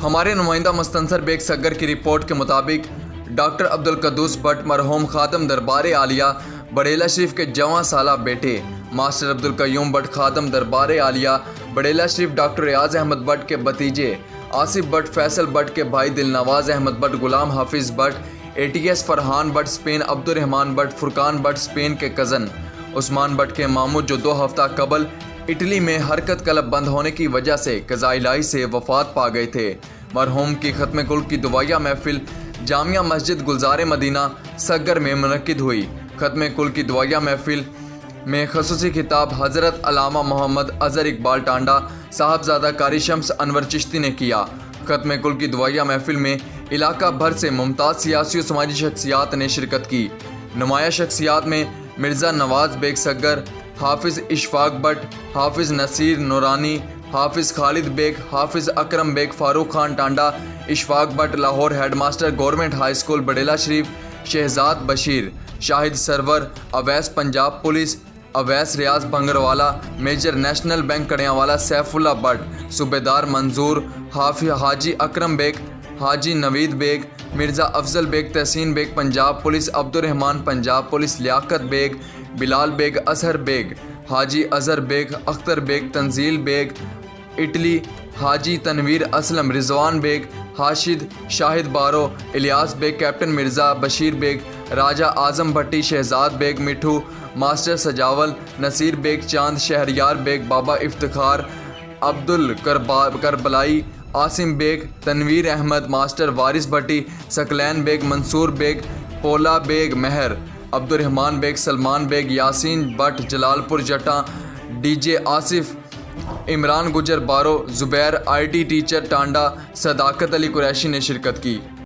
ہمارے نمائندہ مستنصر بیگ سگر کی رپورٹ کے مطابق ڈاکٹر عبدالقدوس بٹ مرحوم خادم دربار عالیہ بڑیلہ شریف کے جواں سالہ بیٹے ماسٹر عبدالقیوم بٹ خادم دربار عالیہ بڑیلہ شریف ڈاکٹر ریاض احمد بٹ کے بھتیجے آصف بٹ فیصل بٹ کے بھائی دلنواز Ahmad Butt Ghulam Hafiz Butt ATS Farhan Butt Spain Abdul Rahman Butt Furqan Butt Spain کے کزن عثمان بٹ کے ماموں جو 2 ہفتہ قبل اٹلی میں حرکت قلب بند ہونے کی وجہ سے قضاء الہی سے وفات پا گئے تھے۔ مرحوم کی ختم کل کی دعائیہ محفل جامعہ مسجد گلزار مدینہ سگر میں منعقد ہوئی۔ ختم کل کی دعائیہ محفل میں خصوصی خطاب حضرت علامہ محمد اظہر اقبال ٹانڈا صاحبزادہ قاری شمس انور چشتی نے کیا۔ ختم کل کی دعائیہ محفل میں علاقہ بھر سے ممتاز سیاسی و سماجی شخصیات نے شرکت کی۔ نمایاں شخصیات میں مرزا نواز بیگ سگر، حافظ اشفاق بٹ، حافظ نصیر نورانی، حافظ Khalid Baig, Hafiz Akram Baig, Farooq Khan Tanda, Ishfaq Butt Lahore head master government high school Barila Sharif, Shahzad Bashir, Shahid Sarwar, Awais Punjab police, Awais Riaz Bhangarwala, major national bank Kariawala Saif Ullah Butt, Subedar Manzoor, Haji Akram Baig, Haji Naveed Baig, Mirza Afzal Baig Tehseen Baig Punjab police, Abdulrehman Punjab police, Liaqat Baig, Bilal Baig, Azhar Baig, Haji Azhar Baig, Akhtar Baig, Tanzeel Baig Italy, Haji Tanveer Aslam, Rizwan Baig, Hashid, Shahid Baru, Ilyas Baig, captain Mirza Bashir Baig, Raja Azam Bhatti, Shahzad Baig Mithu, master Sajawal, Naseer Baig Chand, Shahryar Baig, Baba Iftikhar, Karbalai, Asim Baig, Tanveer Ahmed, master Waris Bhatti, Saqlain Baig, Mansoor Baig, Pola Baig Mehr, Abdulrehman Baig, Salman Baig, Yasin Butt Jalalpur Jattan, DJ Asif, Imran گجر بارو، زبیر IT ٹیچر ٹانڈا، صداقت علی قریشی نے شرکت کی۔